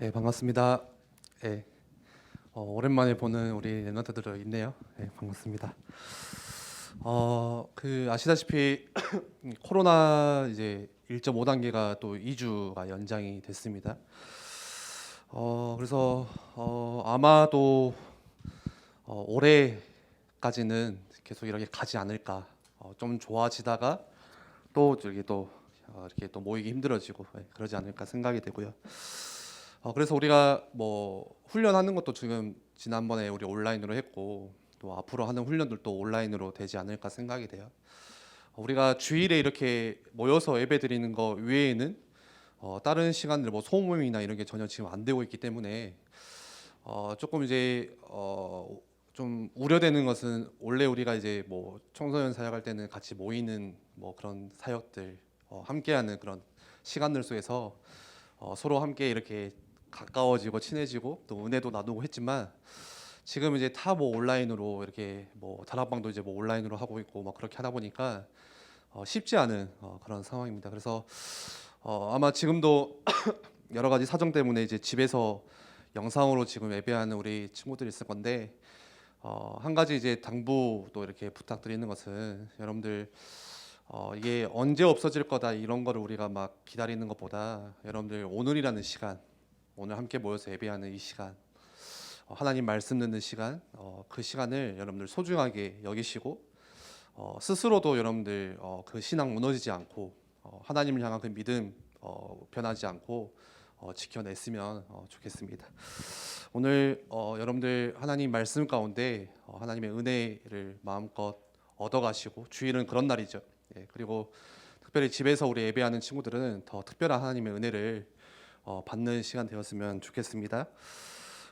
네, 반갑습니다. 네, 오랜만에 보는 우리 랩런트들 있네요. 네, 반갑습니다. 아시다시피 코로나 이제 1.5단계가 또 2주가 연장이 됐습니다. 그래서 아마도 올해까지는 계속 이렇게 가지 않을까. 좀 좋아지다가 또 이렇게 또 모이기 힘들어지고 그러지 않을까 생각이 되고요. 그래서 우리가 뭐 훈련하는 것도 지금 지난번에 우리 온라인으로 했고 또 앞으로 하는 훈련들도 온라인으로 되지 않을까 생각이 돼요. 우리가 주일에 이렇게 모여서 예배 드리는 거 외에는 다른 시간들 뭐 소모임이나 이런 게 전혀 지금 안 되고 있기 때문에 조금 이제 좀 우려되는 것은 원래 우리가 이제 뭐 청소년 사역할 때는 같이 모이는 뭐 그런 사역들 함께하는 그런 시간들 속에서 서로 함께 이렇게 가까워지고 친해지고 또 은혜도 나누고 했지만 지금 이제 다 뭐 온라인으로 이렇게 뭐 다락방도 이제 뭐 온라인으로 하고 있고 막 그렇게 하다 보니까 쉽지 않은 그런 상황입니다. 그래서 아마 지금도 여러 가지 사정 때문에 이제 집에서 영상으로 지금 예배하는 우리 친구들이 있을 건데 한 가지 이제 당부도 이렇게 부탁드리는 것은 여러분들 이게 언제 없어질 거다 이런 거를 우리가 막 기다리는 것보다 여러분들 오늘이라는 시간, 오늘 함께 모여서 예배하는 이 시간, 하나님 말씀 듣는 시간, 그 시간을 여러분들 소중하게 여기시고 스스로도 여러분들 그 신앙 무너지지 않고 하나님을 향한 그 믿음 변하지 않고 지켜냈으면 좋겠습니다. 오늘 여러분들 하나님 말씀 가운데 하나님의 은혜를 마음껏 얻어가시고 주일은 그런 날이죠. 그리고 특별히 집에서 우리 예배하는 친구들은 더 특별한 하나님의 은혜를 받는 시간 되었으면 좋겠습니다.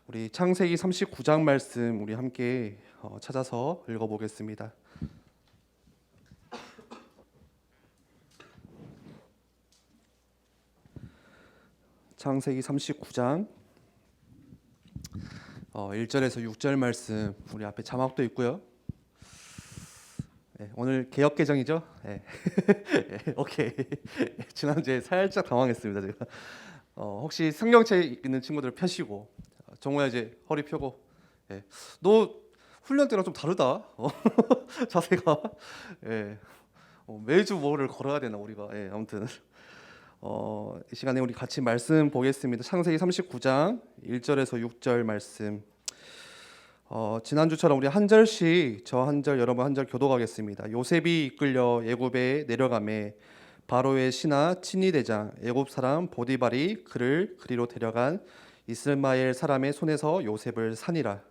우리 창세기 39장 말씀 우리 함께 찾아서 읽어보겠습니다. 창세기 39장 1절에서 6절 말씀 우리 앞에 자막도 있고요. 오늘 개역 개정이죠? 오케이. 지난주에 살짝 당황했습니다. 제가 혹시 성경책 있는 친구들 펴시고 정우야 이제 허리 펴고. 너 훈련 때랑 좀 다르다. 자세가. 매주 뭐를 걸어야 되나 우리가. 아무튼 이 시간에 우리 같이 말씀 보겠습니다. 창세기 39장 1절에서 6절 말씀. 지난주처럼 우리 한 절씩 저 한 절 여러분 한 절 교독하겠습니다. 요셉이 이끌려 애굽에 내려가매 바로의 신하 친위 대장 애굽 사람 보디발이 그를 그리로 데려간 이스마엘 사람의 손에서 요셉을 산이라.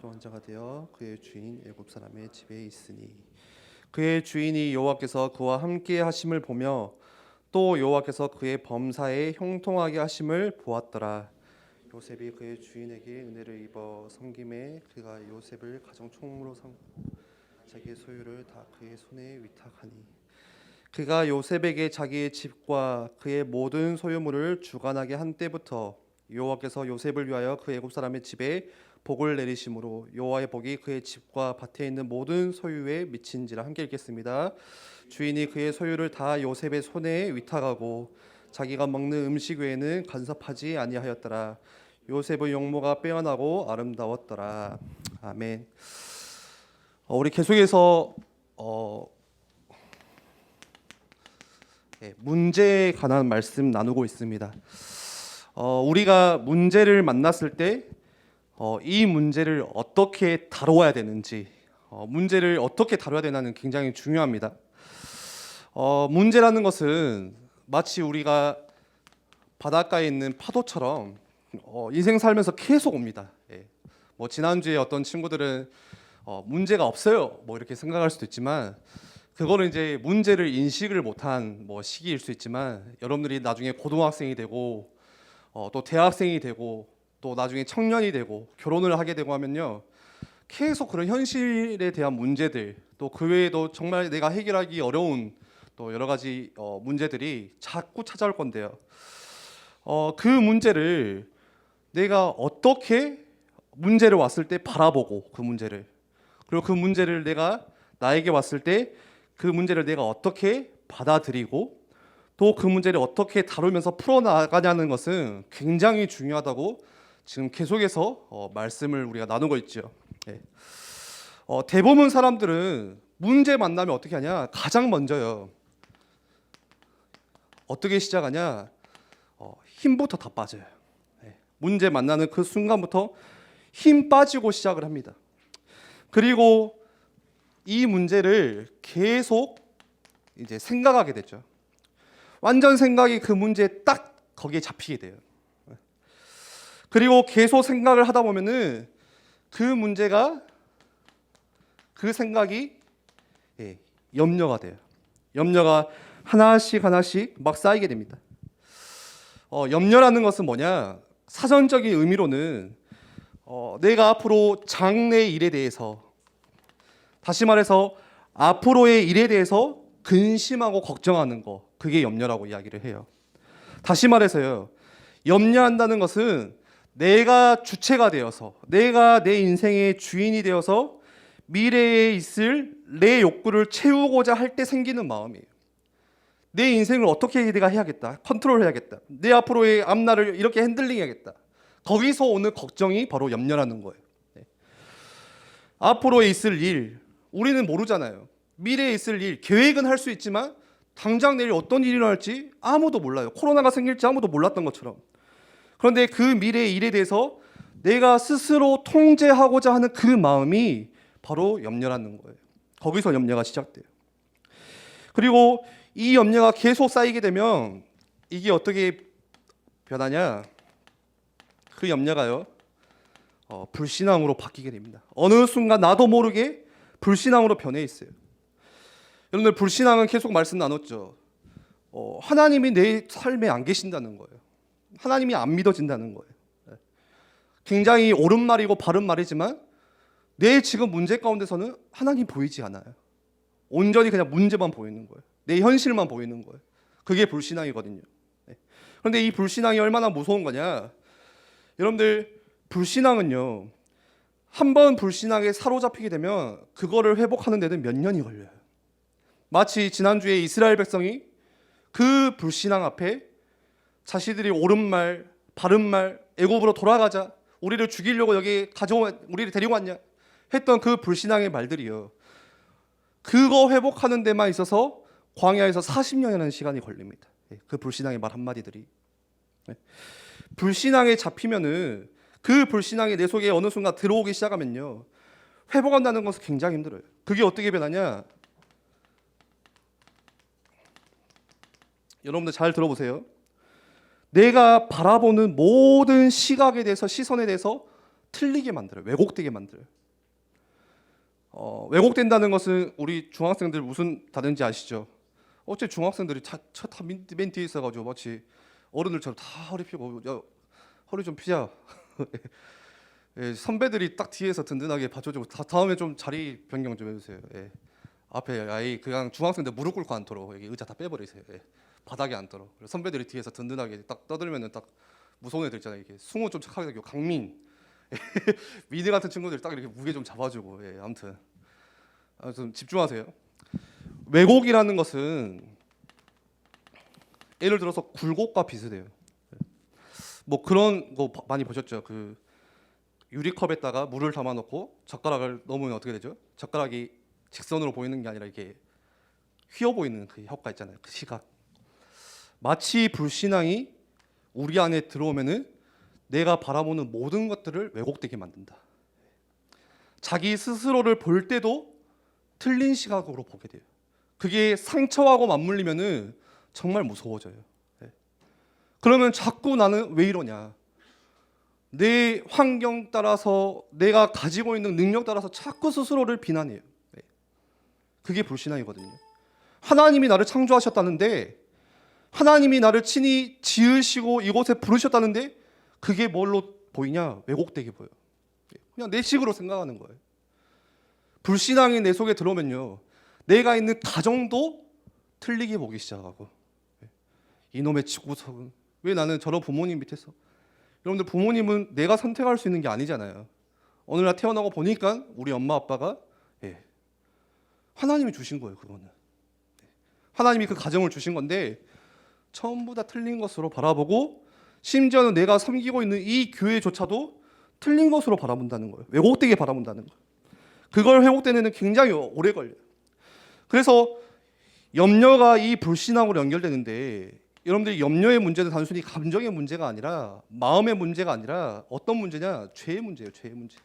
또 환자가 되어 그의 주인 애굽 사람의 집에 있으니 그의 주인이 여호와께서 그와 함께 하심을 보며 또 여호와께서 그의 범사에 형통하게 하심을 보았더라. 요셉이 그의 주인에게 은혜를 입어 섬김에 그가 요셉을 가정 총무로 삼고 자기의 소유를 다 그의 손에 위탁하니 그가 요셉에게 자기의 집과 그의 모든 소유물을 주관하게 한 때부터 여호와께서 요셉을 위하여 그 애굽 사람의 집에 복을 내리심으로 여호와의 복이 그의 집과 밭에 있는 모든 소유에 미친지라. 함께 읽겠습니다. 주인이 그의 소유를 다 요셉의 손에 위탁하고 자기가 먹는 음식 외에는 간섭하지 아니하였더라. 요셉의 용모가 빼어나고 아름다웠더라. 아멘. 우리 계속해서 문제에 관한 말씀 나누고 있습니다. 우리가 문제를 만났을 때 이 문제를 어떻게 다루어야 되는지, 문제를 어떻게 다뤄야 되나는 굉장히 중요합니다. 문제라는 것은 마치 우리가 바닷가에 있는 파도처럼 인생 살면서 계속 옵니다. 뭐 지난주에 어떤 친구들은 문제가 없어요 뭐 이렇게 생각할 수도 있지만 그거는 이제 문제를 인식을 못한 뭐 시기일 수 있지만 여러분들이 나중에 고등학생이 되고 또 대학생이 되고 또 나중에 청년이 되고 결혼을 하게 되고 하면요 계속 그런 현실에 대한 문제들 또 그 외에도 정말 내가 해결하기 어려운 또 여러 가지 문제들이 자꾸 찾아올 건데요. 그 문제를 내가 어떻게 문제를 왔을 때 바라보고 그 문제를 그리고 그 문제를 내가 나에게 왔을 때 그 문제를 내가 어떻게 받아들이고 또 그 문제를 어떻게 다루면서 풀어나가냐는 것은 굉장히 중요하다고 지금 계속해서 말씀을 우리가 나누고 있죠. 예. 대부분 사람들은 문제 만나면 어떻게 하냐? 가장 먼저요. 어떻게 시작하냐? 힘부터 다 빠져요. 예. 문제 만나는 그 순간부터 힘 빠지고 시작을 합니다. 그리고 이 문제를 계속 이제 생각하게 되죠. 완전 생각이 그 문제에 딱 거기에 잡히게 돼요. 그리고 계속 생각을 하다 보면은 그 문제가 그 생각이 염려가 돼요. 염려가 하나씩 막 쌓이게 됩니다. 염려라는 것은 뭐냐? 사전적인 의미로는 내가 앞으로 장래의 일에 대해서, 다시 말해서 앞으로의 일에 대해서 근심하고 걱정하는 거, 그게 염려라고 이야기를 해요. 다시 말해서요, 염려한다는 것은 내가 주체가 되어서, 내가 내 인생의 주인이 되어서 미래에 있을 내 욕구를 채우고자 할 때 생기는 마음이에요. 내 인생을 어떻게 내가 해야겠다, 컨트롤해야겠다, 내 앞으로의 앞날을 이렇게 핸들링해야겠다, 거기서 오는 걱정이 바로 염려라는 거예요. 앞으로에 있을 일, 우리는 모르잖아요. 미래에 있을 일, 계획은 할 수 있지만 당장 내일 어떤 일이 일어날지 아무도 몰라요. 코로나가 생길지 아무도 몰랐던 것처럼. 그런데 그 미래의 일에 대해서 내가 스스로 통제하고자 하는 그 마음이 바로 염려라는 거예요. 거기서 염려가 시작돼요. 그리고 이 염려가 계속 쌓이게 되면 이게 어떻게 변하냐? 그 염려가요, 불신앙으로 바뀌게 됩니다. 어느 순간 나도 모르게 불신앙으로 변해 있어요. 여러분들, 불신앙은 계속 말씀 나눴죠. 하나님이 내 삶에 안 계신다는 거예요. 하나님이 안 믿어진다는 거예요. 굉장히 옳은 말이고 바른 말이지만 내 지금 문제 가운데서는 하나님 보이지 않아요. 온전히 그냥 문제만 보이는 거예요. 내 현실만 보이는 거예요. 그게 불신앙이거든요. 그런데 이 불신앙이 얼마나 무서운 거냐? 여러분들, 불신앙은요, 한번 불신앙에 사로잡히게 되면 그거를 회복하는 데는 몇 년이 걸려요. 마치 지난주에 이스라엘 백성이 그 불신앙 앞에 자신들이 옳은 말, 바른 말, 애굽으로 돌아가자, 우리를 죽이려고 여기 우리를 데리고 왔냐 했던 그 불신앙의 말들이요, 그거 회복하는 데만 있어서 광야에서 40년이라는 시간이 걸립니다. 그 불신앙의 말 한마디들이. 불신앙에 잡히면은, 그 불신앙이 내 속에 어느 순간 들어오기 시작하면요, 회복한다는 것은 굉장히 힘들어요. 그게 어떻게 변하냐? 여러분들 잘 들어보세요. 내가 바라보는 모든 시각에 대해서, 시선에 대해서 틀리게 만들어요. 왜곡되게 만들어요. 왜곡된다는 것은 우리 중학생들 무슨 다른지 아시죠? 어째 중학생들이 다 맨 뒤에 있어가지고 마치 어른들처럼 다 허리 펴고, 야, 허리 좀 펴자. 예, 선배들이 딱 뒤에서 든든하게 받쳐주고, 다음에 좀 자리 변경 좀 해주세요. 예. 앞에 아이 그냥 중학생들 무릎 꿇고 앉도록 여기 의자 다 빼버리세요. 예. 바닥에 앉도록. 선배들이 뒤에서 든든하게 딱 떠들면은 딱 무서운 애들 있잖아요. 이렇게 승우 좀 착하게 되고, 강민, 미드 같은 친구들 딱 이렇게 무게 좀 잡아주고. 예, 아무튼 집중하세요. 왜곡이라는 것은 예를 들어서 굴곡과 비슷해요. 뭐 그런 거 많이 보셨죠? 그 유리컵에다가 물을 담아놓고 젓가락을 넣으면 어떻게 되죠? 젓가락이 직선으로 보이는 게 아니라 이렇게 휘어 보이는 그 효과 있잖아요. 그 시각. 마치 불신앙이 우리 안에 들어오면은 내가 바라보는 모든 것들을 왜곡되게 만든다. 자기 스스로를 볼 때도 틀린 시각으로 보게 돼요. 그게 상처하고 맞물리면은 정말 무서워져요. 그러면 자꾸 나는 왜 이러냐? 내 환경 따라서, 내가 가지고 있는 능력 따라서 자꾸 스스로를 비난해요. 그게 불신앙이거든요. 하나님이 나를 창조하셨다는데, 하나님이 나를 친히 지으시고 이곳에 부르셨다는데 그게 뭘로 보이냐? 왜곡되게 보여요. 그냥 내 식으로 생각하는 거예요. 불신앙이 내 속에 들어오면요, 내가 있는 가정도 틀리게 보기 시작하고, 이놈의 집구석은 왜 나는 저런 부모님 밑에서. 여러분들, 부모님은 내가 선택할 수 있는 게 아니잖아요. 어느 날 태어나고 보니까 우리 엄마 아빠가 하나님이 주신 거예요. 그거는 하나님이 그 가정을 주신 건데, 전부 다 틀린 것으로 바라보고 심지어는 내가 섬기고 있는 이 교회조차도 틀린 것으로 바라본다는 거예요. 왜곡되게 바라본다는 거예요. 그걸 회복되는 데는 굉장히 오래 걸려요. 그래서 염려가 이 불신앙으로 연결되는데, 여러분들이 염려의 문제는 단순히 감정의 문제가 아니라, 마음의 문제가 아니라 어떤 문제냐? 죄의 문제예요. 죄의 문제.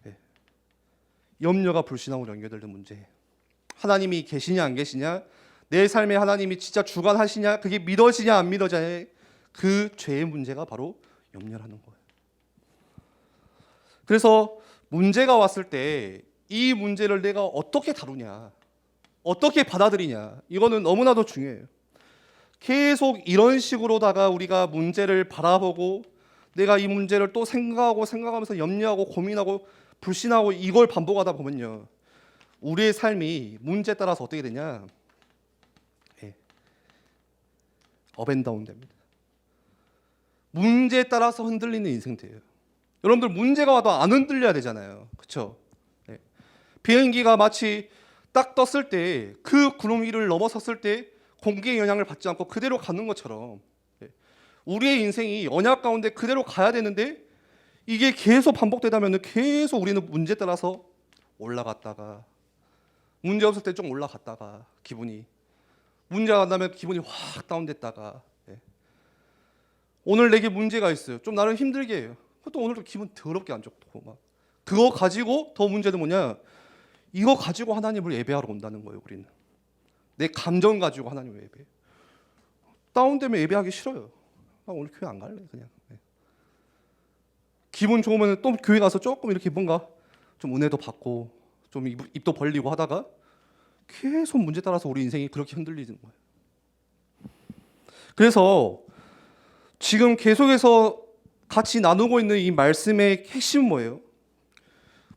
네. 염려가 불신앙으로 연결되는 문제. 하나님이 계시냐 안 계시냐, 내 삶에 하나님이 진짜 주관하시냐, 그게 믿어지냐 안 믿어지냐의 그 죄의 문제가 바로 염려라는 거예요. 그래서 문제가 왔을 때 이 문제를 내가 어떻게 다루냐, 어떻게 받아들이냐, 이거는 너무나도 중요해요. 계속 이런 식으로다가 우리가 문제를 바라보고 내가 이 문제를 또 생각하면서 염려하고 고민하고 불신하고 이걸 반복하다 보면요, 우리의 삶이 문제에 따라서 어떻게 되냐, 업앤다운 됩니다. 문제에 따라서 흔들리는 인생 돼요. 여러분들 문제가 와도 안 흔들려야 되잖아요. 그렇죠? 네. 비행기가 마치 딱 떴을 때 그 구름 위를 넘어섰을 때 공기의 영향을 받지 않고 그대로 가는 것처럼, 우리의 인생이 언약 가운데 그대로 가야 되는데 이게 계속 반복되다면 계속 우리는 문제에 따라서 올라갔다가, 문제 없을 때 좀 올라갔다가, 기분이 문제가 안 나면 기분이 확 다운됐다가, 오늘 내게 문제가 있어요. 좀 나를 힘들게 해요. 또 오늘도 기분 더럽게 안 좋고 막. 그거 가지고 더 문제는 뭐냐? 이거 가지고 하나님을 예배하러 온다는 거예요. 우리는 내 감정 가지고 하나님을 예배. 다운되면 예배하기 싫어요. 나 오늘 교회 안 갈래 그냥. 기분 좋으면 또 교회 가서 조금 이렇게 뭔가 좀 은혜도 받고 좀 입도 벌리고 하다가 계속 문제 따라서 우리 인생이 그렇게 흔들리는 거예요. 그래서 지금 계속해서 같이 나누고 있는 이 말씀의 핵심은 뭐예요?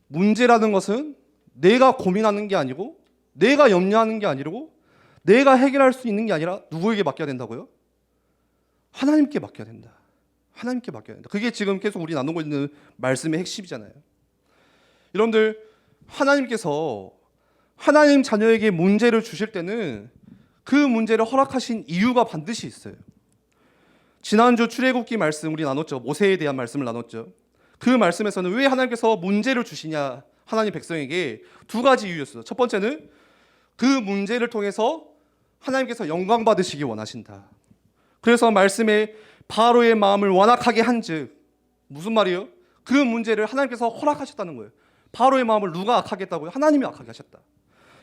문제라는 것은 내가 고민하는 게 아니고, 내가 염려하는 게 아니고, 내가 해결할 수 있는 게 아니라 누구에게 맡겨야 된다고요? 하나님께 맡겨야 된다. 하나님께 맡겨야 된다. 그게 지금 계속 우리 나누고 있는 말씀의 핵심이잖아요. 여러분들, 하나님께서 하나님 자녀에게 문제를 주실 때는 그 문제를 허락하신 이유가 반드시 있어요. 지난주 출애굽기 말씀 우리 나눴죠. 모세에 대한 말씀을 나눴죠. 그 말씀에서는 왜 하나님께서 문제를 주시냐, 하나님 백성에게 두 가지 이유였어요. 첫 번째는 그 문제를 통해서 하나님께서 영광 받으시기 원하신다. 그래서 말씀에 바로의 마음을 완악하게 한즉, 무슨 말이에요? 그 문제를 하나님께서 허락하셨다는 거예요. 바로의 마음을 누가 악하게 했다고요? 하나님이 악하게 하셨다.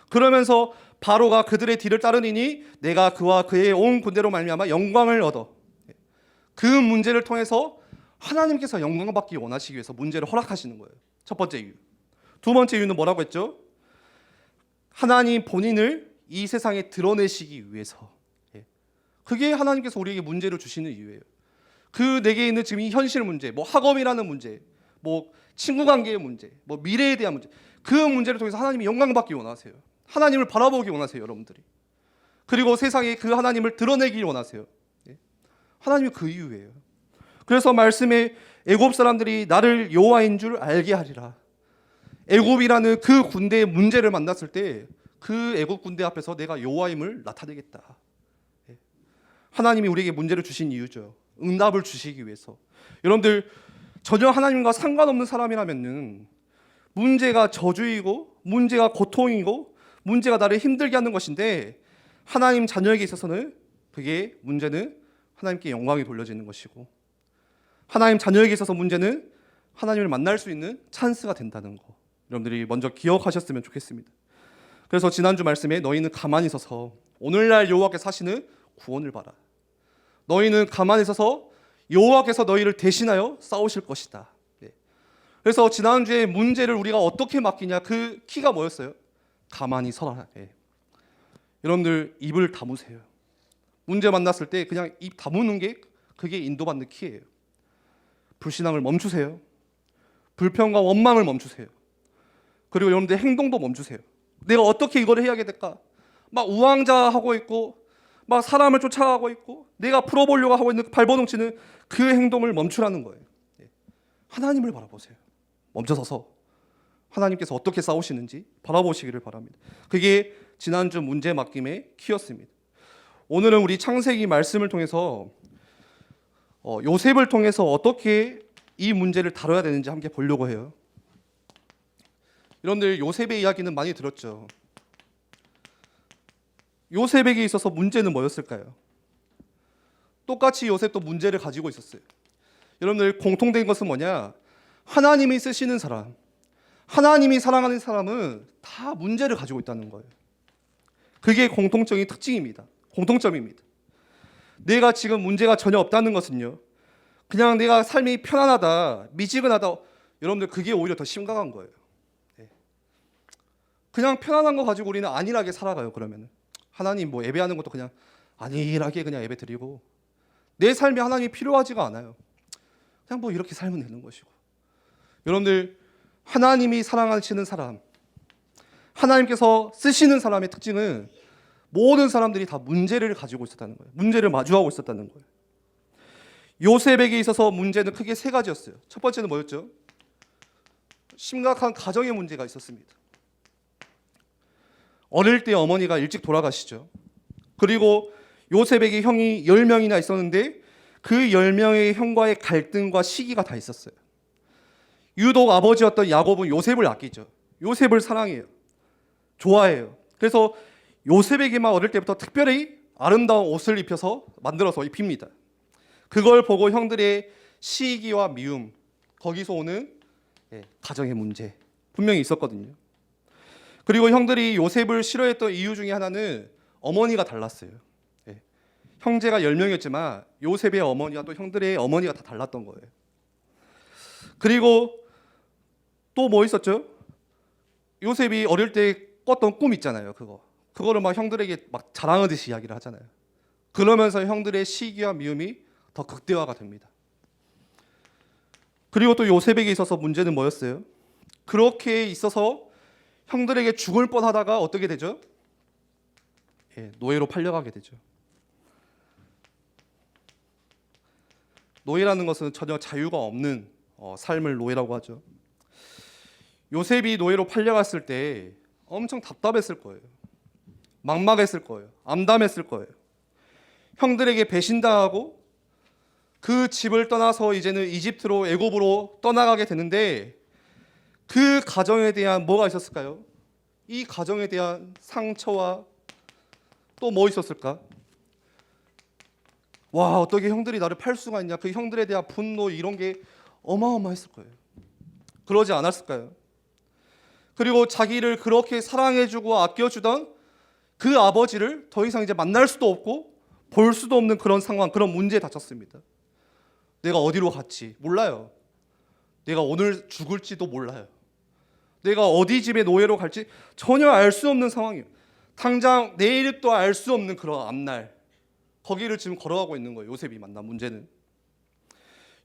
그러면서 바로가 그들의 뒤를 따르니 내가 그와 그의 온 군대로 말미암아 영광을 얻어. 그 문제를 통해서 하나님께서 영광 받기 원하시기 위해서 문제를 허락하시는 거예요. 첫 번째 이유. 두 번째 이유는 뭐라고 했죠? 하나님 본인을 이 세상에 드러내시기 위해서. 그게 하나님께서 우리에게 문제를 주시는 이유예요. 그 내게 있는 지금 이 현실 문제, 뭐 학업이라는 문제, 뭐 친구 관계의 문제, 뭐 미래에 대한 문제, 그 문제를 통해서 하나님이 영광 받기 원하세요. 하나님을 바라보기 원하세요, 여러분들이. 그리고 세상에 그 하나님을 드러내기 원하세요. 하나님이 그 이유예요. 그래서 말씀에 애굽 사람들이 나를 여호와인 줄 알게 하리라. 애굽이라는 그 군대의 문제를 만났을 때 그 애굽 군대 앞에서 내가 여호와임을 나타내겠다. 하나님이 우리에게 문제를 주신 이유죠. 응답을 주시기 위해서. 여러분들, 전혀 하나님과 상관없는 사람이라면은 문제가 저주이고 문제가 고통이고 문제가 나를 힘들게 하는 것인데, 하나님 자녀에게 있어서는 그게 문제는 하나님께 영광이 돌려지는 것이고, 하나님 자녀에게 있어서 문제는 하나님을 만날 수 있는 찬스가 된다는 거, 여러분들이 먼저 기억하셨으면 좋겠습니다. 그래서 지난주 말씀에 너희는 가만히 서서 오늘날 여호와께서 하시는 구원을 봐라. 너희는 가만히 서서 여호와께서 너희를 대신하여 싸우실 것이다. 그래서 지난주에 문제를 우리가 어떻게 맡기냐, 그 키가 뭐였어요? 가만히 서라. 여러분들 입을 다무세요. 문제 만났을 때 그냥 입 다무는 게 그게 인도받는 키예요. 불신앙을 멈추세요. 불평과 원망을 멈추세요. 그리고 여러분들 행동도 멈추세요. 내가 어떻게 이걸 해야 될까? 막 우왕좌하고 있고 막 사람을 쫓아가고 있고 내가 풀어보려고 하고 있는 발버둥치는 그 행동을 멈추라는 거예요. 하나님을 바라보세요. 멈춰서서 하나님께서 어떻게 싸우시는지 바라보시기를 바랍니다. 그게 지난주 문제 맡김의 키였습니다. 오늘은 우리 창세기 말씀을 통해서 요셉을 통해서 어떻게 이 문제를 다뤄야 되는지 함께 보려고 해요. 여러분들 요셉의 이야기는 많이 들었죠. 요셉에게 있어서 문제는 뭐였을까요? 똑같이 요셉도 문제를 가지고 있었어요. 여러분들 공통된 것은 뭐냐? 하나님이 쓰시는 사람, 하나님이 사랑하는 사람은 다 문제를 가지고 있다는 거예요. 그게 공통적인 특징입니다. 공통점입니다. 내가 지금 문제가 전혀 없다는 것은요, 그냥 내가 삶이 편안하다, 미지근하다, 여러분들 그게 오히려 더 심각한 거예요. 그냥 편안한 거 가지고 우리는 안일하게 살아가요. 그러면 하나님 뭐 예배하는 것도 그냥 안일하게 그냥 예배 드리고, 내 삶에 하나님이 필요하지가 않아요. 그냥 뭐 이렇게 살면 되는 것이고. 여러분들 하나님이 사랑하시는 사람, 하나님께서 쓰시는 사람의 특징은 모든 사람들이 다 문제를 가지고 있었다는 거예요. 문제를 마주하고 있었다는 거예요. 요셉에게 있어서 문제는 크게 세 가지였어요. 첫 번째는 뭐였죠? 심각한 가정의 문제가 있었습니다. 어릴 때 어머니가 일찍 돌아가시죠. 그리고 요셉에게 형이 10명이나 있었는데 그 10명의 형과의 갈등과 시기가 다 있었어요. 유독 아버지였던 야곱은 요셉을 아끼죠. 요셉을 사랑해요. 좋아해요. 그래서 요셉에게만 어릴 때부터 특별히 아름다운 옷을 입혀서 만들어서 입힙니다. 그걸 보고 형들의 시기와 미움, 거기서 오는 가정의 문제 분명히 있었거든요. 그리고 형들이 요셉을 싫어했던 이유 중에 하나는 어머니가 달랐어요. 형제가 10명이었지만 요셉의 어머니와 또 형들의 어머니가 다 달랐던 거예요. 그리고 또 뭐 있었죠? 요셉이 어릴 때 꿨던 꿈 있잖아요. 그거를 막 형들에게 막 자랑하듯이 이야기를 하잖아요. 그러면서 형들의 시기와 미움이 더 극대화가 됩니다. 그리고 또 요셉에게 있어서 문제는 뭐였어요? 그렇게 있어서 형들에게 죽을 뻔하다가 어떻게 되죠? 노예로 팔려가게 되죠. 노예라는 것은 전혀 자유가 없는 삶을 노예라고 하죠. 요셉이 노예로 팔려갔을 때 엄청 답답했을 거예요. 막막했을 거예요. 암담했을 거예요. 형들에게 배신당하고 그 집을 떠나서 이제는 이집트로 애굽으로 떠나가게 되는데 그 가정에 대한 뭐가 있었을까요? 이 가정에 대한 상처와 또 뭐 있었을까? 와, 어떻게 형들이 나를 팔 수가 있냐? 그 형들에 대한 분노 이런 게 어마어마했을 거예요. 그러지 않았을까요? 그리고 자기를 그렇게 사랑해주고 아껴주던 그 아버지를 더 이상 이제 만날 수도 없고 볼 수도 없는 그런 상황, 그런 문제에 닥쳤습니다. 내가 어디로 갔지 몰라요. 내가 오늘 죽을지도 몰라요. 내가 어디 집에 노예로 갈지 전혀 알 수 없는 상황이에요. 당장 내일도 알 수 없는 그런 앞날, 거기를 지금 걸어가고 있는 거예요. 요셉이 만난 문제는.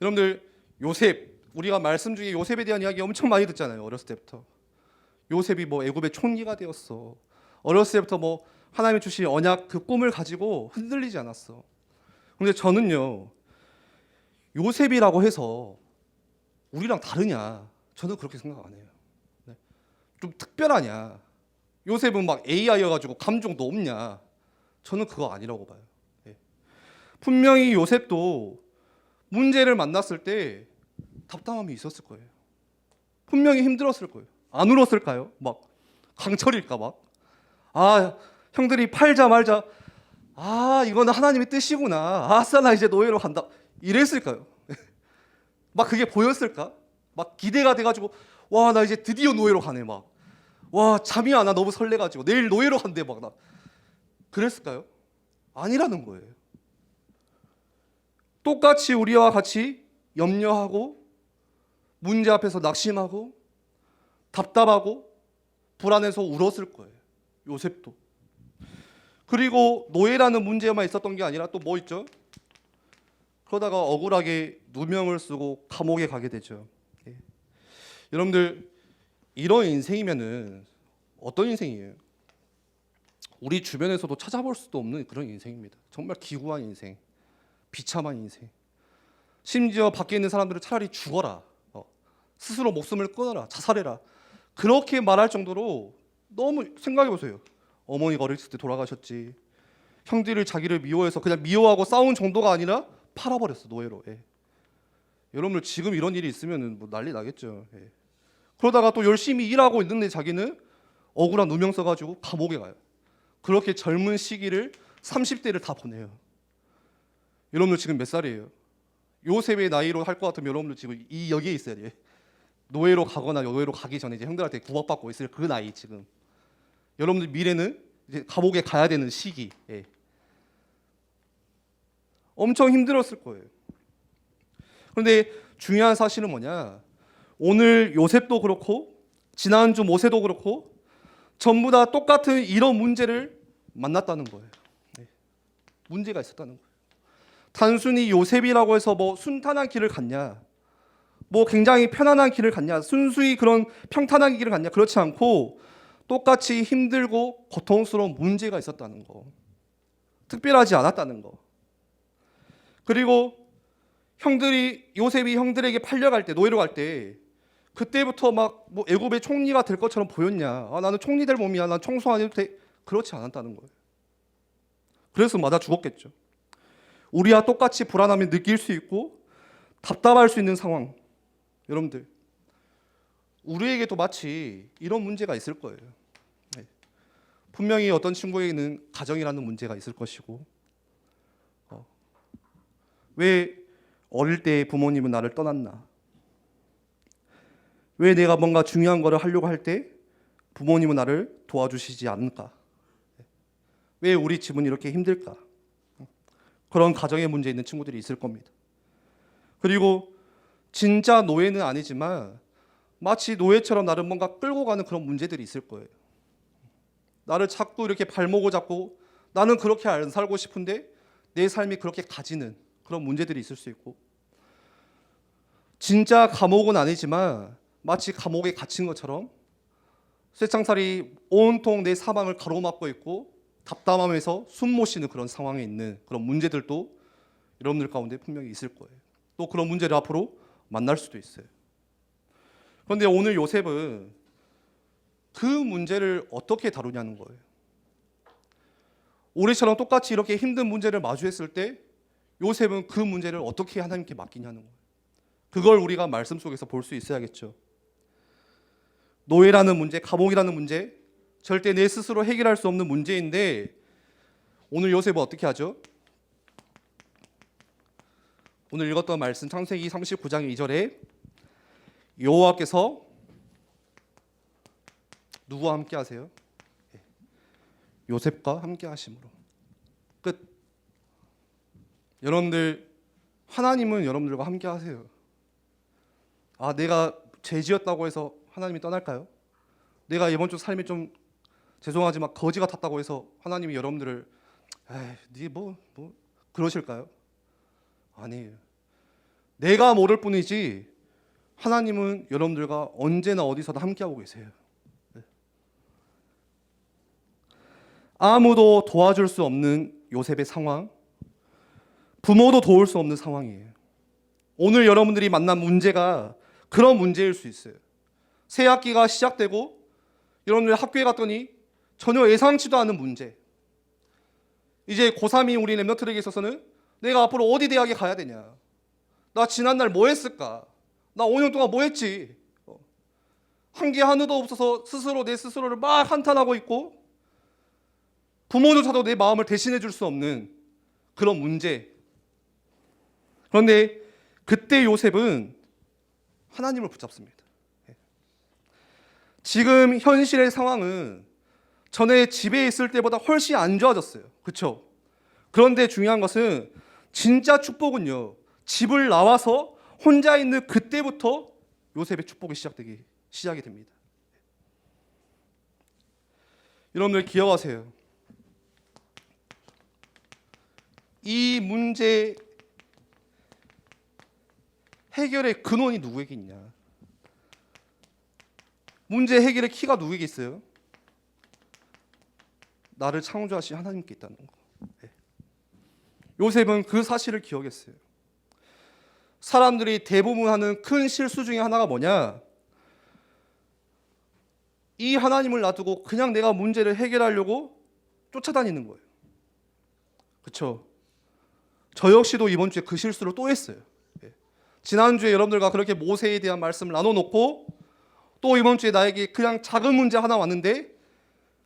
여러분들 요셉, 우리가 말씀 중에 요셉에 대한 이야기 엄청 많이 듣잖아요. 어렸을 때부터. 요셉이 뭐 애굽의 총리가 되었어. 어렸을 때부터 뭐 하나님이 주신 언약 그 꿈을 가지고 흔들리지 않았어. 그런데 저는요, 요셉이라고 해서 우리랑 다르냐? 저는 그렇게 생각 안 해요. 좀 특별하냐? 요셉은 막 AI여가지고 감정도 없냐? 저는 그거 아니라고 봐요. 분명히 요셉도 문제를 만났을 때 답답함이 있었을 거예요. 분명히 힘들었을 거예요. 안 울었을까요? 막 강철일까 막. 아, 형들이 팔자 말자. 아, 이거는 하나님의 뜻이구나. 아싸, 나 이제 노예로 간다. 이랬을까요? 막 그게 보였을까? 막 기대가 돼가지고 와, 나 이제 드디어 노예로 가네 막. 와, 잠이 안 와. 너무 설레가지고 내일 노예로 간대 막. 나 그랬을까요? 아니라는 거예요. 똑같이 우리와 같이 염려하고 문제 앞에서 낙심하고 답답하고 불안해서 울었을 거예요. 요셉도. 그리고 노예라는 문제만 있었던 게 아니라 또 뭐 있죠? 그러다가 억울하게 누명을 쓰고 감옥에 가게 되죠. 여러분들 이런 인생이면은 어떤 인생이에요? 우리 주변에서도 찾아볼 수도 없는 그런 인생입니다. 정말 기구한 인생, 비참한 인생. 심지어 밖에 있는 사람들은 차라리 죽어라, 스스로 목숨을 끊어라, 자살해라, 그렇게 말할 정도로 너무 생각해 보세요. 어머니가 어렸을 때 돌아가셨지. 형들이 자기를 미워해서 그냥 미워하고 싸운 정도가 아니라 팔아버렸어, 노예로. 예. 여러분들 지금 이런 일이 있으면 뭐 난리 나겠죠. 예. 그러다가 또 열심히 일하고 있는데 자기는 억울한 누명 써가지고 감옥에 가요. 그렇게 젊은 시기를 30대를 다 보내요. 여러분들 지금 몇 살이에요? 요셉의 나이로 할 것 같으면 여러분들 지금 여기에 있어야 돼요. 노예로 가거나 노예로 가기 전에 이제 형들한테 구박받고 있을 그 나이 지금. 여러분들 미래는 이제 감옥에 가야 되는 시기. 예. 엄청 힘들었을 거예요. 그런데 중요한 사실은 뭐냐? 오늘 요셉도 그렇고 지난주 모세도 그렇고 전부 다 똑같은 이런 문제를 만났다는 거예요. 네. 문제가 있었다는 거예요. 단순히 요셉이라고 해서 뭐 순탄한 길을 갔냐, 뭐 굉장히 편안한 길을 갔냐, 순수히 그런 평탄한 길을 갔냐, 그렇지 않고 똑같이 힘들고 고통스러운 문제가 있었다는 거, 특별하지 않았다는 거. 그리고 요셉이 형들에게 팔려갈 때, 노예로 갈 때 그때부터 막 뭐 애굽의 총리가 될 것처럼 보였냐, 나는 총리 될 몸이야, 난 청소 안 해도 돼, 그렇지 않았다는 거예요. 그래서 맞아 죽었겠죠. 우리와 똑같이 불안함을 느낄 수 있고 답답할 수 있는 상황. 여러분들, 우리에게도 마치 이런 문제가 있을 거예요. 네. 분명히 어떤 친구에게는 가정이라는 문제가 있을 것이고, 왜 어릴 때 부모님은 나를 떠났나? 왜 내가 뭔가 중요한 거를 하려고 할 때 부모님은 나를 도와주시지 않을까? 왜 우리 집은 이렇게 힘들까? 그런 가정의 문제 있는 친구들이 있을 겁니다. 그리고 진짜 노예는 아니지만 마치 노예처럼 나를 뭔가 끌고 가는 그런 문제들이 있을 거예요. 나를 자꾸 이렇게 발목을 잡고 나는 그렇게 안 살고 싶은데 내 삶이 그렇게 가지는 그런 문제들이 있을 수 있고, 진짜 감옥은 아니지만 마치 감옥에 갇힌 것처럼 쇠창살이 온통 내 사방을 가로막고 있고 답답함에서 숨 못 쉬는 그런 상황에 있는 그런 문제들도 여러분들 가운데 분명히 있을 거예요. 또 그런 문제를 앞으로 만날 수도 있어요. 그런데 오늘 요셉은 그 문제를 어떻게 다루냐는 거예요. 우리처럼 똑같이 이렇게 힘든 문제를 마주했을 때 요셉은 그 문제를 어떻게 하나님께 맡기냐는 거예요. 그걸 우리가 말씀 속에서 볼 수 있어야겠죠. 노예라는 문제, 감옥이라는 문제, 절대 내 스스로 해결할 수 없는 문제인데 오늘 요셉은 어떻게 하죠? 오늘 읽었던 말씀 창세기 39장 2절에 여호와께서 누구와 함께 하세요? 요셉과 함께 하심으로. 끝. 여러분들, 하나님은 여러분들과 함께 하세요. 내가 죄 지었다고 해서 하나님이 떠날까요? 내가 이번 주 삶이 좀 죄송하지만 거지 같았다고 해서 하나님이 여러분들을 네 뭐 그러실까요? 아니에요. 내가 모를 뿐이지 하나님은 여러분들과 언제나 어디서도 함께하고 계세요. 아무도 도와줄 수 없는 요셉의 상황, 부모도 도울 수 없는 상황이에요. 오늘 여러분들이 만난 문제가 그런 문제일 수 있어요. 새 학기가 시작되고 여러분들 학교에 갔더니 전혀 예상치도 않은 문제. 이제 고3이 우리 랩런트들에게 있어서는 내가 앞으로 어디 대학에 가야 되냐, 나 지난날 뭐 했을까, 나 5년 동안 뭐 했지, 한 게 하나도 없어서 스스로 내 스스로를 막 한탄하고 있고 부모조차도 내 마음을 대신해 줄 수 없는 그런 문제. 그런데 그때 요셉은 하나님을 붙잡습니다. 지금 현실의 상황은 전에 집에 있을 때보다 훨씬 안 좋아졌어요. 그렇죠? 그런데 중요한 것은 진짜 축복은요, 집을 나와서 혼자 있는 그때부터 요셉의 축복이 시작이 됩니다. 여러분들 기억하세요. 이 문제 해결의 근원이 누구에게 있냐? 문제 해결의 키가 누구에게 있어요? 나를 창조하신 하나님께 있다는 거. 요셉은 그 사실을 기억했어요. 사람들이 대부분 하는 큰 실수 중에 하나가 뭐냐? 이 하나님을 놔두고 그냥 내가 문제를 해결하려고 쫓아다니는 거예요. 그렇죠? 저 역시도 이번 주에 그 실수를 또 했어요. 예. 지난주에 여러분들과 그렇게 모세에 대한 말씀을 나눠놓고 또 이번 주에 나에게 그냥 작은 문제 하나 왔는데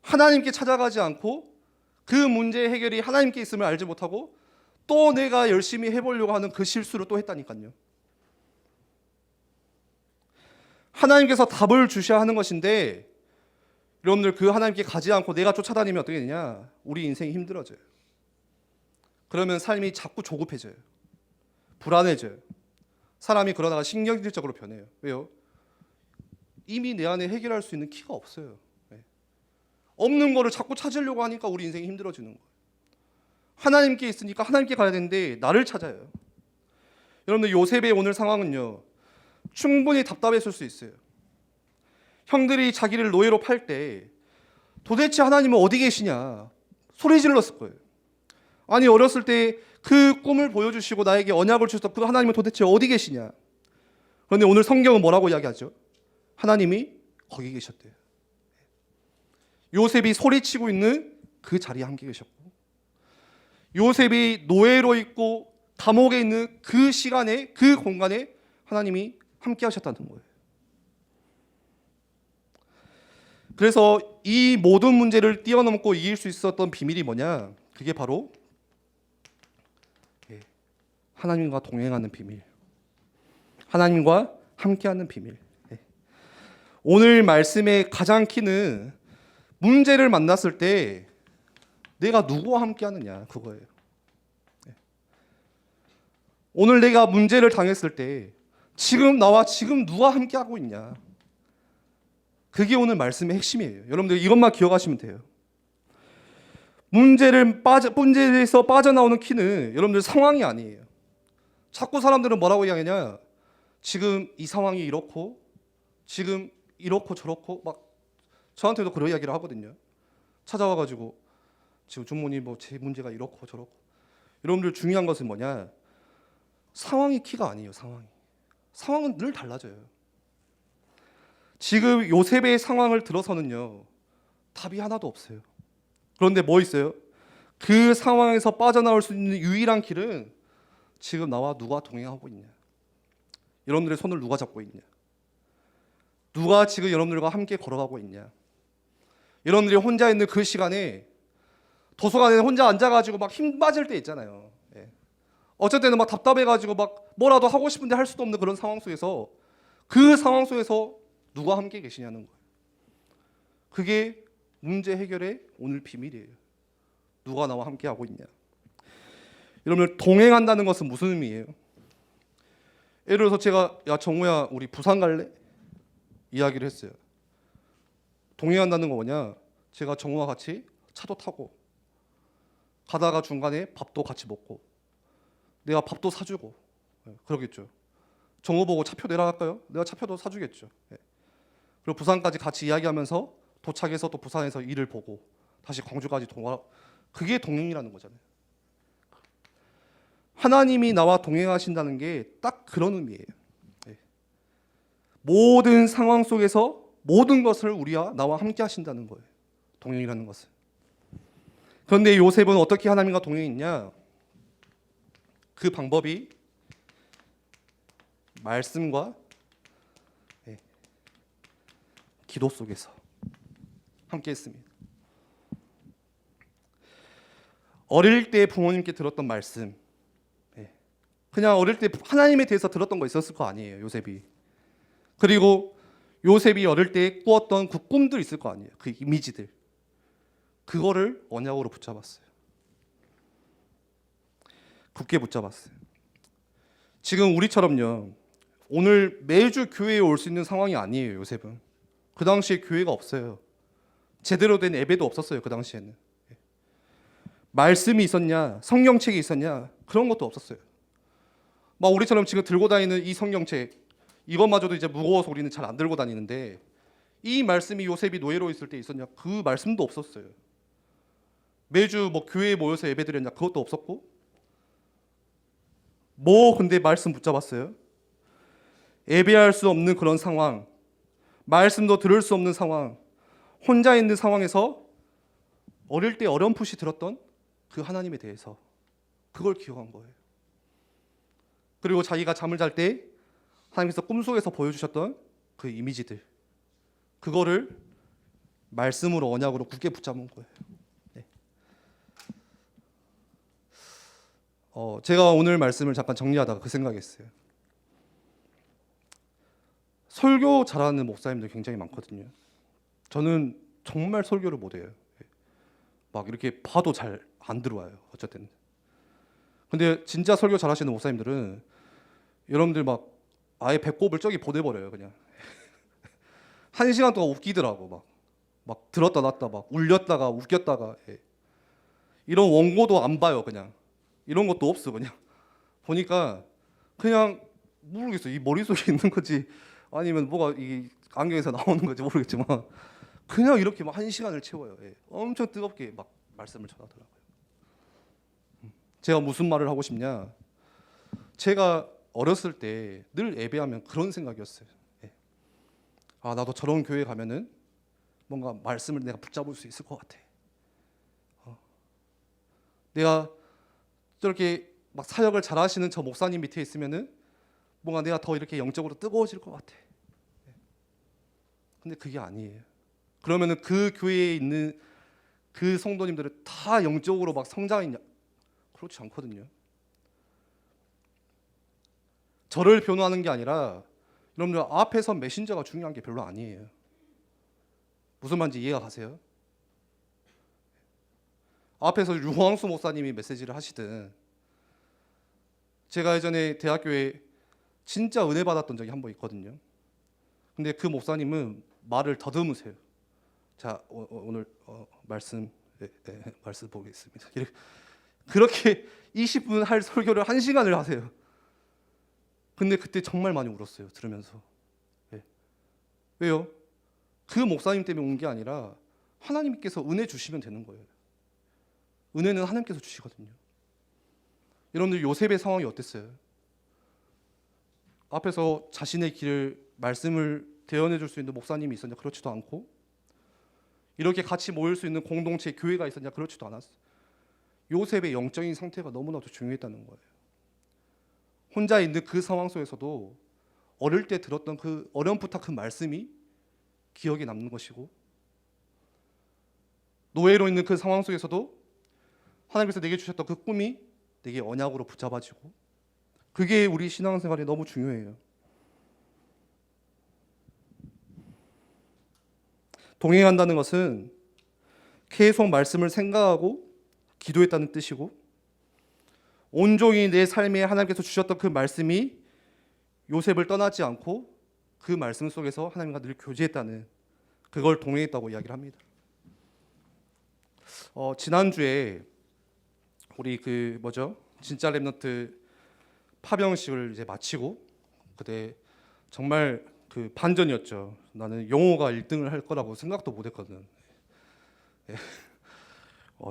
하나님께 찾아가지 않고 그 문제 해결이 하나님께 있음을 알지 못하고 또 내가 열심히 해보려고 하는 그 실수를 또 했다니까요. 하나님께서 답을 주셔야 하는 것인데 여러분들 그 하나님께 가지 않고 내가 쫓아다니면 어떻게 되냐? 우리 인생이 힘들어져요. 그러면 삶이 자꾸 조급해져요. 불안해져요. 사람이 그러다가 신경질적으로 변해요. 왜요? 이미 내 안에 해결할 수 있는 키가 없어요. 네. 없는 거를 자꾸 찾으려고 하니까 우리 인생이 힘들어지는 거예요. 하나님께 있으니까 하나님께 가야 되는데 나를 찾아요. 여러분들 요셉의 오늘 상황은요, 충분히 답답했을 수 있어요. 형들이 자기를 노예로 팔 때 도대체 하나님은 어디 계시냐 소리 질렀을 거예요. 아니 어렸을 때 그 꿈을 보여주시고 나에게 언약을 주셨던 그 하나님은 도대체 어디 계시냐. 그런데 오늘 성경은 뭐라고 이야기하죠? 하나님이 거기 계셨대요. 요셉이 소리치고 있는 그 자리에 함께 계셨고, 요셉이 노예로 있고 감옥에 있는 그 시간에 그 공간에 하나님이 함께 하셨다는 거예요. 그래서 이 모든 문제를 뛰어넘고 이길 수 있었던 비밀이 뭐냐? 그게 바로 하나님과 동행하는 비밀, 하나님과 함께하는 비밀. 오늘 말씀의 가장 키는 문제를 만났을 때 내가 누구와 함께하느냐 그거예요. 오늘 내가 문제를 당했을 때 지금 나와 지금 누가 함께하고 있냐, 그게 오늘 말씀의 핵심이에요. 여러분들 이것만 기억하시면 돼요. 문제에서 빠져나오는 키는 여러분들 상황이 아니에요. 자꾸 사람들은 뭐라고 이야기하냐, 지금 이 상황이 이렇고 지금 이렇고 저렇고 막 저한테도 그런 이야기를 하거든요. 찾아와가지고 지금 주모님 뭐 제 문제가 이렇고 저렇고. 여러분들 중요한 것은 뭐냐, 상황이 키가 아니에요. 상황은 늘 달라져요. 지금 요셉의 상황을 들어서는요 답이 하나도 없어요. 그런데 뭐 있어요? 그 상황에서 빠져나올 수 있는 유일한 길은 지금 나와 누가 동행하고 있냐, 여러분들의 손을 누가 잡고 있냐, 누가 지금 여러분들과 함께 걸어가고 있냐. 여러분들이 혼자 있는 그 시간에 도서관에 혼자 앉아가지고 막 힘 빠질 때 있잖아요. 어쩔 때는 막 답답해가지고 막 뭐라도 하고 싶은데 할 수도 없는 그런 상황 속에서 그 상황 속에서 누가 함께 계시냐는 거예요. 그게 문제 해결의 오늘 비밀이에요. 누가 나와 함께 하고 있냐. 여러분 동행한다는 것은 무슨 의미예요? 예를 들어서 제가 야 정우야 우리 부산 갈래? 이야기를 했어요. 동행한다는 거 뭐냐? 제가 정우와 같이 차도 타고 가다가 중간에 밥도 같이 먹고 내가 밥도 사주고 그러겠죠. 정우 보고 차표 내려갈까요? 내가 차표도 사주겠죠. 그리고 부산까지 같이 이야기하면서 도착해서 또 부산에서 일을 보고 다시 광주까지 그게 동행이라는 거잖아요. 하나님이 나와 동행하신다는 게 딱 그런 의미예요. 모든 상황 속에서 모든 것을 우리와 나와 함께 하신다는 거예요. 동행이라는 것은. 그런데 요셉은 어떻게 하나님과 동행했냐? 그 방법이 말씀과 기도 속에서 함께 했습니다. 어릴 때 부모님께 들었던 말씀, 그냥 어릴 때 하나님에 대해서 들었던 거 있었을 거 아니에요, 요셉이. 그리고 요셉이 어릴 때 꾸었던 그 꿈들 있을 거 아니에요, 그 이미지들. 그거를 언약으로 붙잡았어요. 굳게 붙잡았어요. 지금 우리처럼요, 오늘 매주 교회에 올 수 있는 상황이 아니에요, 요셉은. 그 당시에 교회가 없어요. 제대로 된 예배도 없었어요, 그 당시에는. 말씀이 있었냐, 성경책이 있었냐, 그런 것도 없었어요. 막 우리처럼 지금 들고 다니는 이 성경책, 이것마저도 이제 무거워서 우리는 잘 안 들고 다니는데, 이 말씀이 요셉이 노예로 있을 때 있었냐, 그 말씀도 없었어요. 매주 뭐 교회에 모여서 예배드렸냐, 그것도 없었고, 근데 말씀 붙잡았어요. 예배할 수 없는 그런 상황, 말씀도 들을 수 없는 상황, 혼자 있는 상황에서 어릴 때 어렴풋이 들었던 그 하나님에 대해서 그걸 기억한 거예요. 그리고 자기가 잠을 잘 때 하나님께서 꿈속에서 보여주셨던 그 이미지들, 그거를 말씀으로 언약으로 굳게 붙잡은 거예요. 네. 제가 오늘 말씀을 잠깐 정리하다가 그 생각했어요. 설교 잘하는 목사님들 굉장히 많거든요. 저는 정말 설교를 못해요. 막 이렇게 봐도 잘 안 들어와요. 어쨌든. 근데 진짜 설교 잘하시는 목사님들은 여러분들 막 아예 배꼽을 저기 보내버려요. 그냥 1시간 동안 웃기더라고. 막 들었다 놨다 막 울렸다가 웃겼다가. 이런 원고도 안 봐요. 그냥 이런 것도 없어. 그냥 보니까 그냥 모르겠어. 이 머릿속에 있는 건지 아니면 뭐가 이 안경에서 나오는 건지 모르겠지만 그냥 이렇게 막 1시간을 채워요. 엄청 뜨겁게 막 말씀을 전하더라고요. 제가 무슨 말을 하고 싶냐? 제가 어렸을 때 늘 예배하면 그런 생각이었어요. 아, 나도 저런 교회 가면은 뭔가 말씀을 내가 붙잡을 수 있을 것 같아. 내가 저렇게 막 사역을 잘하시는 저 목사님 밑에 있으면은 뭔가 내가 더 이렇게 영적으로 뜨거워질 것 같아. 근데 그게 아니에요. 그러면은 그 교회에 있는 그 성도님들은 다 영적으로 막 성장했냐? 그렇지 않거든요. 저를 변호하는 게 아니라 여러분들 앞에서 메신저가 중요한 게 별로 아니에요. 무슨 말인지 이해가 가세요? 앞에서 유황수 목사님이 메시지를 하시든 제가 예전에 대학교에 진짜 은혜 받았던 적이 한 번 있거든요. 근데 그 목사님은 말을 더듬으세요. 자, 오늘 말씀 말씀 보겠습니다. 그렇게 20분 할 설교를 1시간을 하세요. 근데 그때 정말 많이 울었어요. 들으면서. 왜요? 그 목사님 때문에 온 게 아니라 하나님께서 은혜 주시면 되는 거예요. 은혜는 하나님께서 주시거든요. 여러분들 요셉의 상황이 어땠어요? 앞에서 자신의 길을 말씀을 대언해 줄 수 있는 목사님이 있었냐? 그렇지도 않고 이렇게 같이 모일 수 있는 공동체 교회가 있었냐? 그렇지도 않았어요. 요셉의 영적인 상태가 너무나도 중요했다는 거예요. 혼자 있는 그 상황 속에서도 어릴 때 들었던 그 어렴풋한 그 말씀이 기억에 남는 것이고, 노예로 있는 그 상황 속에서도 하나님께서 내게 주셨던 그 꿈이 내게 언약으로 붙잡아지고, 그게 우리 신앙생활에 너무 중요해요. 동행한다는 것은 계속 말씀을 생각하고 기도했다는 뜻이고, 온종일 내 삶에 하나님께서 주셨던 그 말씀이 요셉을 떠나지 않고 그 말씀 속에서 하나님과 늘 교제했다는, 그걸 동행했다고 이야기를 합니다. 지난주에 우리 진짜 랩넌트 파병식을 이제 마치고, 그때 정말 그 반전이었죠. 나는 용호가 1등을 할 거라고 생각도 못했거든.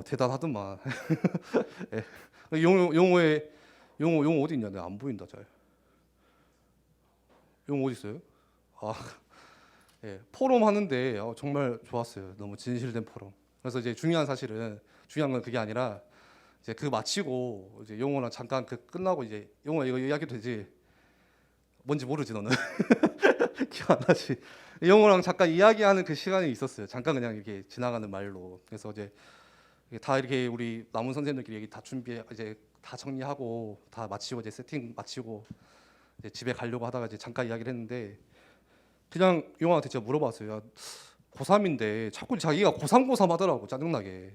대단하더만. 용호 어디 있냐? 내가 안 보인다 잘. 용호 어디 있어요? 포럼 하는데 정말 좋았어요. 너무 진실된 포럼. 그래서 이제 중요한 건 그게 아니라 이제 그 마치고 이제 용호랑 잠깐 끝나고 이제 용호 이거 이야기 되지? 뭔지 모르지 너는? 기억 안 나지? 용호랑 잠깐 이야기하는 그 시간이 있었어요. 잠깐 그냥 이렇게 지나가는 말로. 그래서 이제 다 이렇게 우리 남은 선생님들끼리 얘기 다 이제 다 정리하고 다 마치고 이제 세팅 마치고 이제 집에 가려고 하다가 이제 잠깐 이야기를 했는데, 그냥 용호한테 제가 물어봤어요. 야, 고3인데 자꾸 자기가 고3 하더라고. 짜증나게.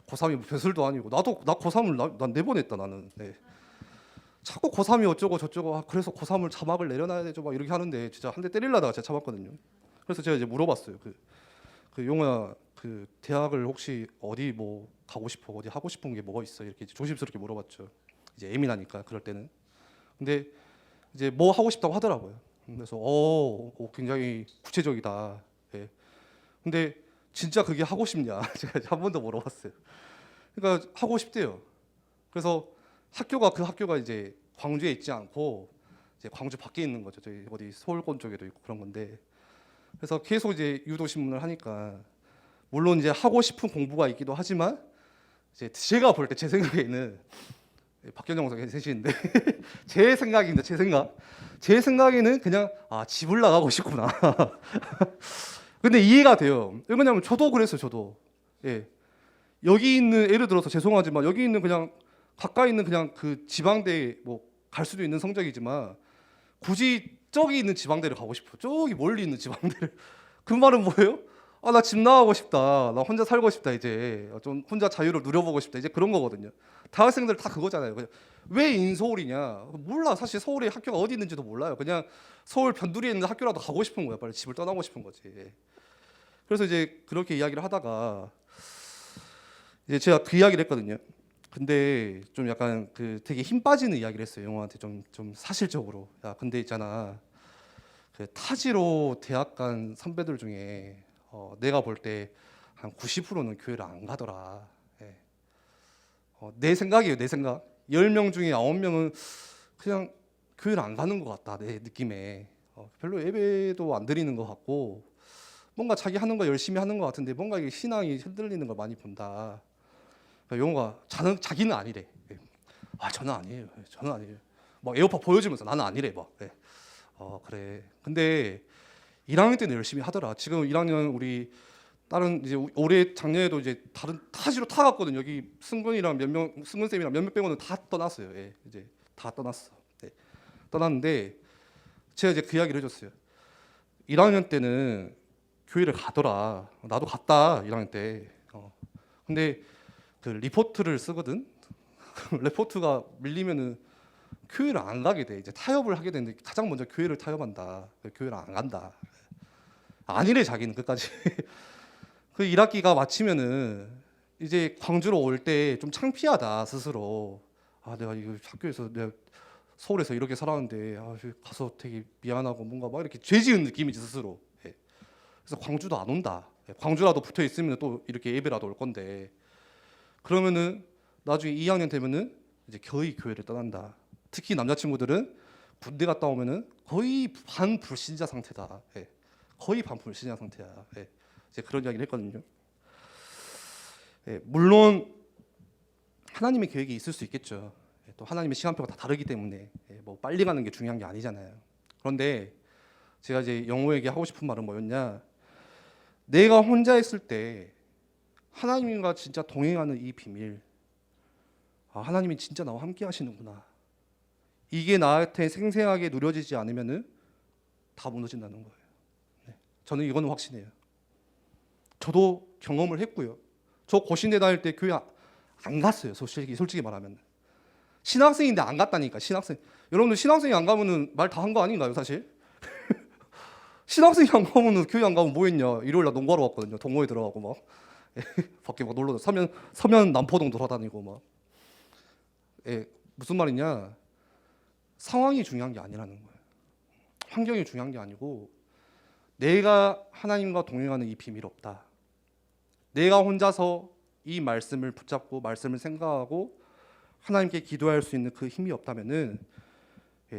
고3이 배술도 아니고 나 고3을 난 4번 했다 나는. 자꾸 고3이 어쩌고 저쩌고 그래서 고3을 자막을 내려놔야 되죠 막 이렇게 하는데 진짜 한 대 때리려다가 제가 참았거든요. 그래서 제가 이제 물어봤어요. 그 용호야, 그 대학을 혹시 어디 뭐 가고 싶어, 어디 하고 싶은 게 뭐가 있어, 이렇게 조심스럽게 물어봤죠. 이제 예민하니까 그럴 때는. 근데 이제 뭐 하고 싶다고 하더라고요. 그래서 굉장히 구체적이다. 근데 진짜 그게 하고 싶냐? 제가 한 번 더 물어봤어요. 그러니까 하고 싶대요. 그래서 그 학교가 이제 광주에 있지 않고 이제 광주 밖에 있는 거죠. 저희 어디 서울권 쪽에도 있고 그런 건데. 그래서 계속 이제 유도 신문을 하니까 물론 이제 하고 싶은 공부가 있기도 하지만 이제 제가 볼 때 제 생각에는 박경영 목사 계시는데 제 생각입니다. 제 생각에는 그냥 집을 나가고 싶구나. 근데 이해가 돼요. 왜냐면 저도 그랬어요. 저도 예. 여기 있는 예를 들어서 죄송하지만 여기 있는 그냥 가까이 있는 그냥 그 지방대 뭐 갈 수도 있는 성적이지만 굳이 저기 있는 지방대를 가고 싶어. 저기 멀리 있는 지방대를. 그 말은 뭐예요? 나 집 나가고 싶다. 나 혼자 살고 싶다. 이제 좀 혼자 자유를 누려보고 싶다. 이제 그런 거거든요. 대학생들 다 그거잖아요. 그냥 왜 인서울이냐? 몰라. 사실 서울에 학교가 어디 있는지도 몰라요. 그냥 서울 변두리에 있는 학교라도 가고 싶은 거야. 빨리 집을 떠나고 싶은 거지. 그래서 이제 그렇게 이야기를 하다가 이제 제가 그 이야기를 했거든요. 근데 좀 약간 그 되게 힘 빠지는 이야기를 했어요. 영호한테 좀 사실적으로. 야, 근데 있잖아. 그 타지로 대학 간 선배들 중에 내가 볼 때 한 90%는 교회를 안 가더라. 예. 내 생각이에요. 내 생각. 10명 중에 9명은 그냥 교회를 안 가는 것 같다. 내 느낌에. 별로 예배도 안 드리는 것 같고 뭔가 자기 하는 거 열심히 하는 것 같은데 뭔가 이게 신앙이 흔들리는 걸 많이 본다. 용호가 자기는 아니래. 예. 저는 아니에요. 저는 아니에요. 막 에어팟 보여주면서 나는 아니래. 막. 예. 그래. 근데 1학년 때는 열심히 하더라. 지금 1학년 우리 다른 이제 올해 작년에도 이제 다른 타지로 타갔거든. 여기 승근이랑 승근 쌤이랑 몇몇 빼고는 다 떠났어요. 예. 이제 다 떠났어. 예. 떠났는데 제가 이제 그 이야기를 해줬어요. 1학년 때는 교회를 가더라. 나도 갔다 1학년 때. 근데 그 리포트를 쓰거든. 리포트가 밀리면은 교회를 안 가게 돼. 이제 타협을 하게 되는데 가장 먼저 교회를 타협한다. 교회를 안 간다. 아니래 자기는 끝까지. 그 1학기가 마치면은 이제 광주로 올 때 좀 창피하다 스스로. 내가 이거 학교에서 내가 서울에서 이렇게 살았는데 가서 되게 미안하고 뭔가 막 이렇게 죄지은 느낌이지 스스로. 예. 그래서 광주도 안 온다. 예. 광주라도 붙어 있으면 또 이렇게 예배라도 올 건데 그러면은 나중에 2학년 되면은 이제 거의 교회를 떠난다. 특히 남자친구들은 군대 갔다 오면은 거의 반불신자 상태다. 예. 거의 반불신자 상태야. 예. 이제 그런 이야기를 했거든요. 예. 물론 하나님의 계획이 있을 수 있겠죠. 예. 또 하나님의 시간표가 다 다르기 때문에 뭐 빨리 가는 게 중요한 게 아니잖아요. 그런데 제가 이제 영호에게 하고 싶은 말은 뭐였냐? 내가 혼자 있을 때 하나님과 진짜 동행하는 이 비밀, 하나님이 진짜 나와 함께 하시는구나. 이게 나한테 생생하게 누려지지 않으면은 다 무너진다는 거예요. 네. 저는 이거는 확신해요. 저도 경험을 했고요. 저 고신대 다닐 때 교회 안 갔어요. 솔직히 말하면 신학생인데 안 갔다니까. 신학생. 여러분들 신학생이 안 가면은 말 다 한 거 아닌가요, 사실? 신학생이 안 가면은 교회 안 가면 뭐 했냐? 일요일 날 농구하러 왔거든요. 동호회 들어가고 막 밖에 막 놀러 서면 남포동 돌아다니고 막. 무슨 말이냐? 상황이 중요한 게 아니라는 거예요. 환경이 중요한 게 아니고 내가 하나님과 동행하는 이 비밀 없다. 내가 혼자서 이 말씀을 붙잡고 말씀을 생각하고 하나님께 기도할 수 있는 그 힘이 없다면은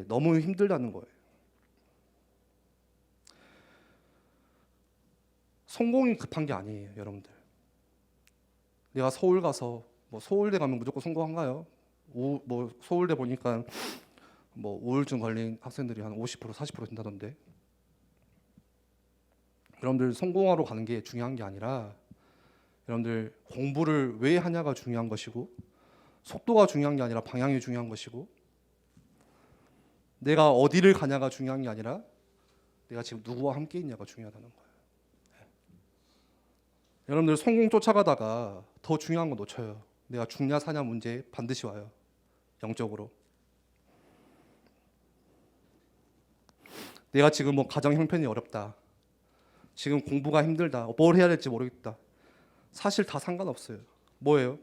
너무 힘들다는 거예요. 성공이 급한 게 아니에요, 여러분들. 내가 서울 가서 뭐 서울대 가면 무조건 성공한가요? 뭐 서울대 보니까 뭐 우울증 걸린 학생들이 한 50% 40% 된다던데. 여러분들 성공하러 가는 게 중요한 게 아니라 여러분들 공부를 왜 하냐가 중요한 것이고 속도가 중요한 게 아니라 방향이 중요한 것이고 내가 어디를 가냐가 중요한 게 아니라 내가 지금 누구와 함께 있냐가 중요하다는 거예요. 여러분들 성공 쫓아가다가 더 중요한 거 놓쳐요. 내가 죽냐 사냐 문제 반드시 와요. 영적으로. 내가 지금 뭐 가정 형편이 어렵다. 지금 공부가 힘들다. 뭘 해야 될지 모르겠다. 사실 다 상관없어요. 뭐예요?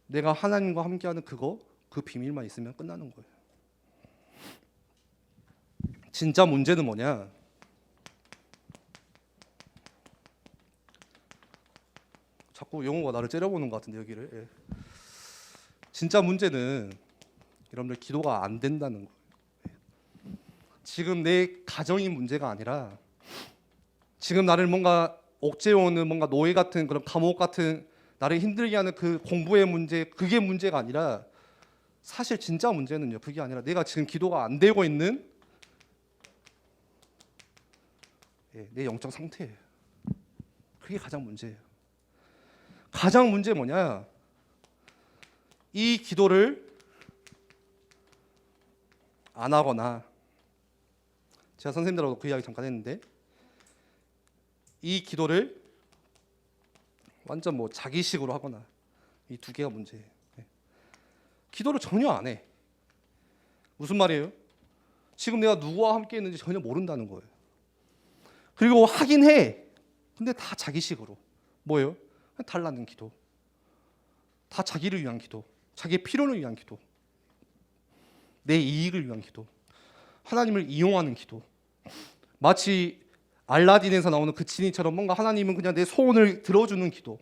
내가 하나님과 함께하는 그 비밀만 있으면 끝나는 거예요. 진짜 문제는 뭐냐? 자꾸 영호가 나를 째려보는 것 같은데 여기를. 진짜 문제는 여러분들 기도가 안 된다는 거예요. 지금 내 가정이 문제가 아니라 지금 나를 뭔가 옥죄어오는 뭔가 노예 같은 그런 감옥 같은 나를 힘들게 하는 그 공부의 문제 그게 문제가 아니라 사실 진짜 문제는요, 그게 아니라 내가 지금 기도가 안 되고 있는 내 영적 상태예요. 그게 가장 문제예요. 가장 문제 뭐냐? 이 기도를 안 하거나, 제가 선생님들하고 그 이야기 잠깐 했는데, 이 기도를 완전 뭐 자기식으로 하거나, 이 두 개가 문제예요. 기도를 전혀 안 해. 무슨 말이에요? 지금 내가 누구와 함께 있는지 전혀 모른다는 거예요. 그리고 하긴 해. 근데 다 자기식으로. 뭐예요? 달라는 기도. 다 자기를 위한 기도. 자기의 필요를 위한 기도. 내 이익을 위한 기도. 하나님을 이용하는 기도. 마치 알라딘에서 나오는 그 지니처럼 뭔가 하나님은 그냥 내 소원을 들어주는 기도.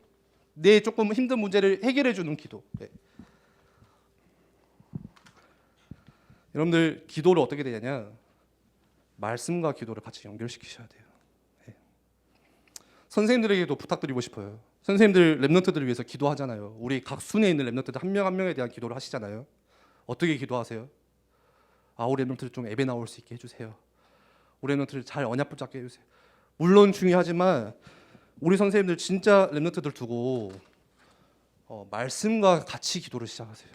내 조금 힘든 문제를 해결해 주는 기도. 여러분들 기도를 어떻게 되냐냐? 말씀과 기도를 같이 연결시키셔야 돼요. 선생님들에게도 부탁드리고 싶어요. 선생님들 랩런트들을 위해서 기도하잖아요. 우리 각 순에 있는 랩런트들 한 명 한 명에 대한 기도를 하시잖아요. 어떻게 기도하세요? 우리 랩런트를 좀 예배 나올 수 있게 해주세요. 우리 랩런트를 잘 언약 붙잡게 해주세요. 물론 중요하지만 우리 선생님들 진짜 랩런트들 두고 말씀과 같이 기도를 시작하세요.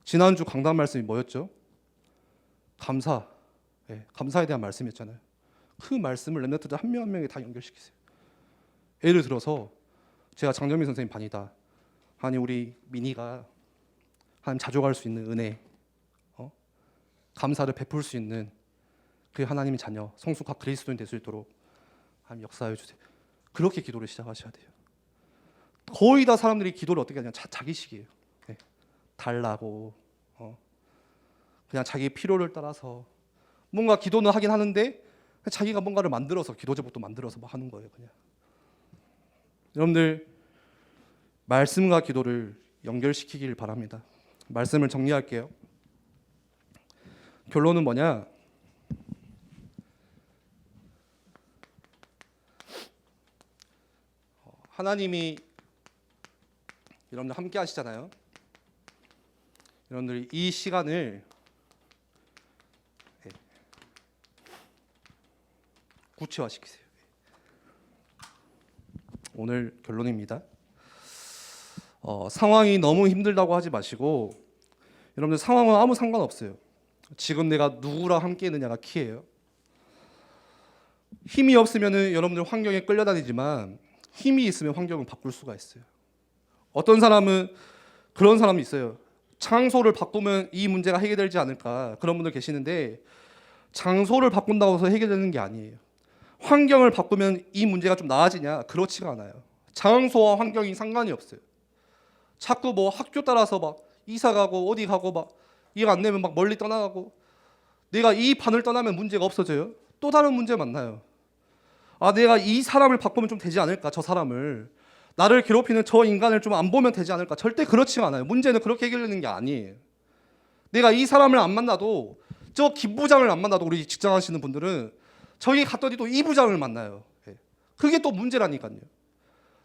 지난주 강단 말씀이 뭐였죠? 감사. 감사에 대한 말씀이었잖아요. 그 말씀을 랩런트들 한 명 한 명에 다 연결시키세요. 예를 들어서 제가 장정민 선생님 반이다. 아니 우리 민희가 하나님 자주 갈 수 있는 은혜, 감사를 베풀 수 있는 그 하나님의 자녀, 성숙한 그리스도인 될 수 있도록 하나님 역사해 주세요. 그렇게 기도를 시작하셔야 돼요. 거의 다 사람들이 기도를 어떻게 하냐? 자기식이에요. 달라고 그냥 자기의 필요를 따라서 뭔가 기도는 하긴 하는데 자기가 뭔가를 만들어서 기도 제목도 만들어서 막 하는 거예요. 그냥 여러분들 말씀과 기도를 연결시키길 바랍니다. 말씀을 정리할게요. 결론은 뭐냐? 하나님이 여러분들 함께 하시잖아요. 여러분들 이 시간을 구체화시키세요. 오늘 결론입니다. 상황이 너무 힘들다고 하지 마시고, 여러분들 상황은 아무 상관없어요. 지금 내가 누구랑 함께 있느냐가 키예요. 힘이 없으면 여러분들 환경에 끌려다니지만 힘이 있으면 환경을 바꿀 수가 있어요. 어떤 사람은 그런 사람이 있어요. 장소를 바꾸면 이 문제가 해결되지 않을까, 그런 분들 계시는데 장소를 바꾼다고 해서 해결되는 게 아니에요. 환경을 바꾸면 이 문제가 좀 나아지냐? 그렇지가 않아요. 장소와 환경이 상관이 없어요. 자꾸 뭐 학교 따라서 막 이사 가고 어디 가고 막 이해가 안 되면 막 멀리 떠나가고, 내가 이 반을 떠나면 문제가 없어져요? 또 다른 문제 만나요. 내가 이 사람을 바꾸면 좀 되지 않을까? 저 사람을, 나를 괴롭히는 저 인간을 좀 안 보면 되지 않을까? 절대 그렇지가 않아요. 문제는 그렇게 해결되는 게 아니에요. 내가 이 사람을 안 만나도, 저 김 부장을 안 만나도, 우리 직장 하시는 분들은 저기 갔더니 또 이 부장을 만나요. 그게 또 문제라니까요.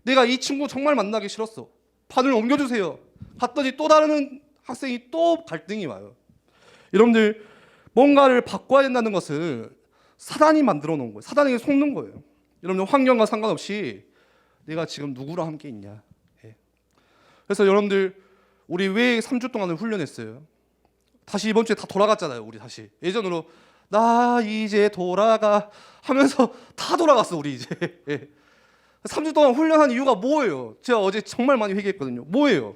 내가 이 친구 정말 만나기 싫었어. 반을 옮겨주세요. 갔더니 또 다른 학생이 또 갈등이 와요. 여러분들 뭔가를 바꿔야 된다는 것을 사단이 만들어 놓은 거예요. 사단에게 속는 거예요. 여러분들 환경과 상관없이 내가 지금 누구랑 함께 있냐. 그래서 여러분들 우리 왜 3주 동안을 훈련했어요? 다시 이번 주에 다 돌아갔잖아요. 우리 다시 예전으로 나 이제 돌아가 하면서 다 돌아갔어. 우리 이제 3주 동안 훈련한 이유가 뭐예요? 제가 어제 정말 많이 회개했거든요. 뭐예요?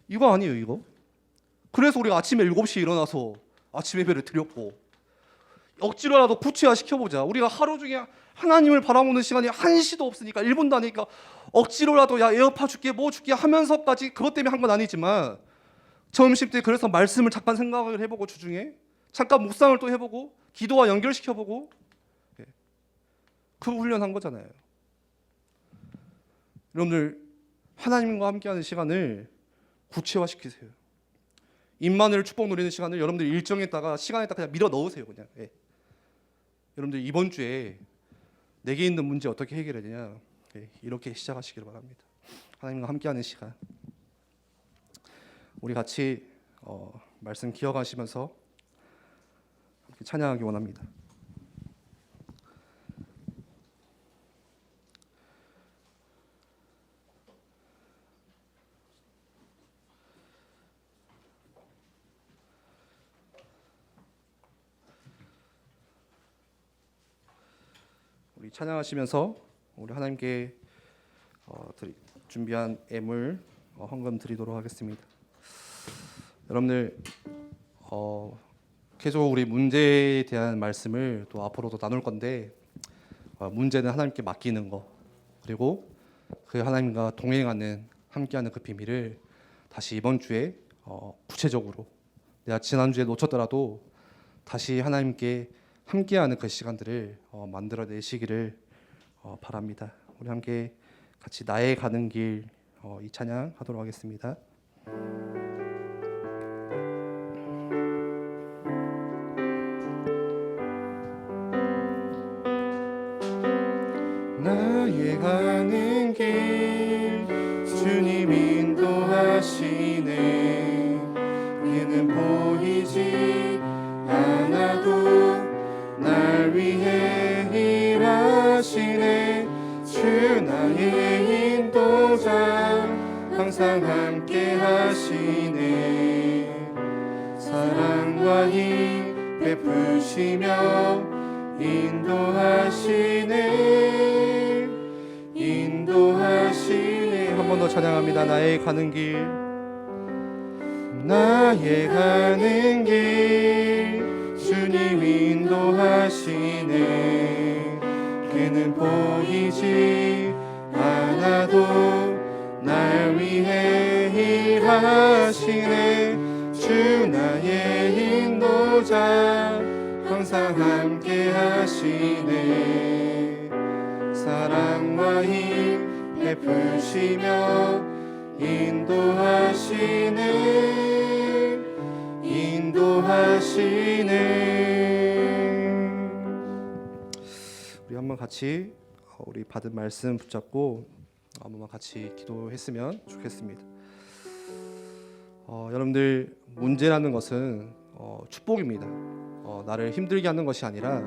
이거 아니에요, 이거? 그래서 우리가 아침에 7시에 일어나서 아침 예배를 드렸고, 억지로라도 구체화 시켜보자. 우리가 하루 중에 하나님을 바라보는 시간이 1시도 없으니까, 1분도 안 되니까 억지로라도 야 에어팟 줄게 뭐 줄게 하면서까지 그것 때문에 한 건 아니지만, 점심 때 그래서 말씀을 잠깐 생각을 해보고, 주중에 잠깐 묵상을 또 해보고 기도와 연결시켜보고, 그 훈련한 거잖아요. 여러분들 하나님과 함께하는 시간을 구체화시키세요. 임마누엘 축복 누리는 시간을 여러분들 일정에다가 시간에다가 그냥 밀어 넣으세요. 그냥 여러분들 이번 주에 내게 있는 문제 어떻게 해결해야 되냐, 이렇게 시작하시길 바랍니다. 하나님과 함께하는 시간, 우리 같이 말씀 기억하시면서 찬양하기 원합니다. 우리 찬양하시면서 우리 하나님께 준비한 예물 헌금 드리도록 하겠습니다. 여러분들 계속 우리 문제에 대한 말씀을 또 앞으로도 나눌 건데 문제는 하나님께 맡기는 거, 그리고 그 하나님과 동행하는 함께하는 그 비밀을 다시 이번 주에 구체적으로 내가 지난주에 놓쳤더라도 다시 하나님께 함께하는 그 시간들을 만들어내시기를 바랍니다. 우리 함께 같이 나의 가는 길 이 찬양 하도록 하겠습니다. 나의 가는 길 주님 인도하시네. 그는 보이지 않아도 날 위해 일하시네. 주 나의 인도자 항상 함께 하시네. 사랑과 힘 베푸시며 인도하시네. 인도하시네. 한 번 더 찬양합니다. 나의 가는 길, 나의 가는 길 주님 인도하시네. 그는 보이지 않아도 날 위해 일하시네. 주 나의 인도자 항상 함께 하시네. 사랑과 힘 베푸시며 인도하시네. 인도하시네. 우리 한번 같이 우리 받은 말씀 붙잡고 한번 같이 기도했으면 좋겠습니다. 여러분들, 문제라는 것은 축복입니다. 나를 힘들게 하는 것이 아니라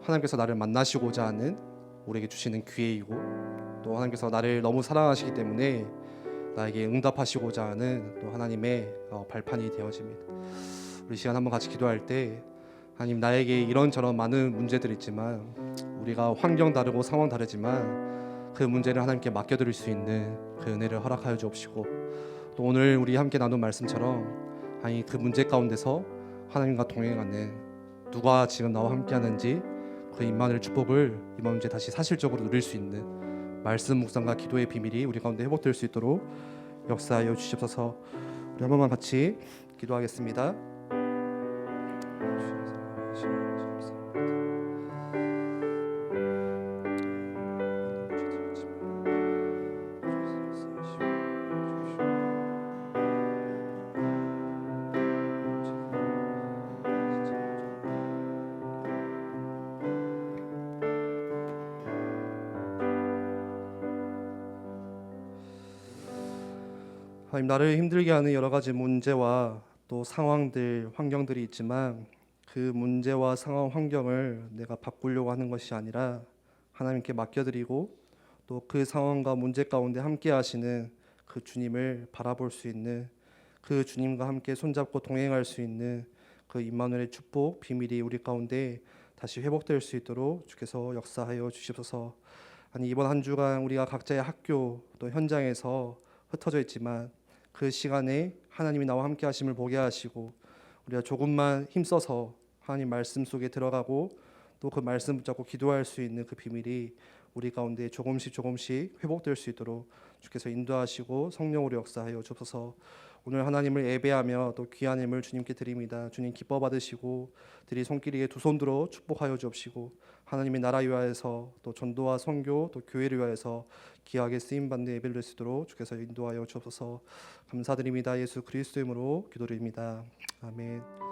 하나님께서 나를 만나시고자 하는 우리에게 주시는 기회이고, 또 하나님께서 나를 너무 사랑하시기 때문에 나에게 응답하시고자 하는 또 하나님의 발판이 되어집니다. 우리 시간 한번 같이 기도할 때, 하나님, 나에게 이런저런 많은 문제들이 있지만 우리가 환경 다르고 상황 다르지만 그 문제를 하나님께 맡겨드릴 수 있는 그 은혜를 허락하여 주옵시고, 또 오늘 우리 함께 나눈 말씀처럼 하나님 그 문제 가운데서 하나님과 동행하는, 누가 지금 나와 함께하는지 그 임마누엘 축복을 이번 문제 다시 사실적으로 누릴 수 있는 말씀 묵상과 기도의 비밀이 우리 가운데 회복될 수 있도록 역사하여 주시옵소서. 우리 한 번만 같이 기도하겠습니다. 하나님, 나를 힘들게 하는 여러 가지 문제와 또 상황들, 환경들이 있지만 그 문제와 상황, 환경을 내가 바꾸려고 하는 것이 아니라 하나님께 맡겨드리고, 또 그 상황과 문제 가운데 함께 하시는 그 주님을 바라볼 수 있는, 그 주님과 함께 손잡고 동행할 수 있는 그 임마누엘의 축복, 비밀이 우리 가운데 다시 회복될 수 있도록 주께서 역사하여 주시옵소서. 아니, 이번 한 주간 우리가 각자의 학교 또 현장에서 흩어져 있지만 그 시간에 하나님이 나와 함께 하심을 보게 하시고, 우리가 조금만 힘써서 하나님 말씀 속에 들어가고 또 그 말씀 붙잡고 기도할 수 있는 그 비밀이 우리 가운데 조금씩 회복될 수 있도록 주께서 인도하시고 성령으로 역사하여 주옵소서. 오늘 하나님을 예배하며 또 귀한 예물 주님께 드립니다. 주님 기뻐 받으시고 드릴 손길에 두 손 들어 축복하여 주옵시고, 하나님의 나라 위하여서 또 전도와 선교 또 교회를 위하여서 귀하게 쓰임 받는 예배를 드릴 수 있도록 주께서 인도하여 주옵소서. 감사드립니다. 예수 그리스도의 이름으로 기도드립니다. 아멘.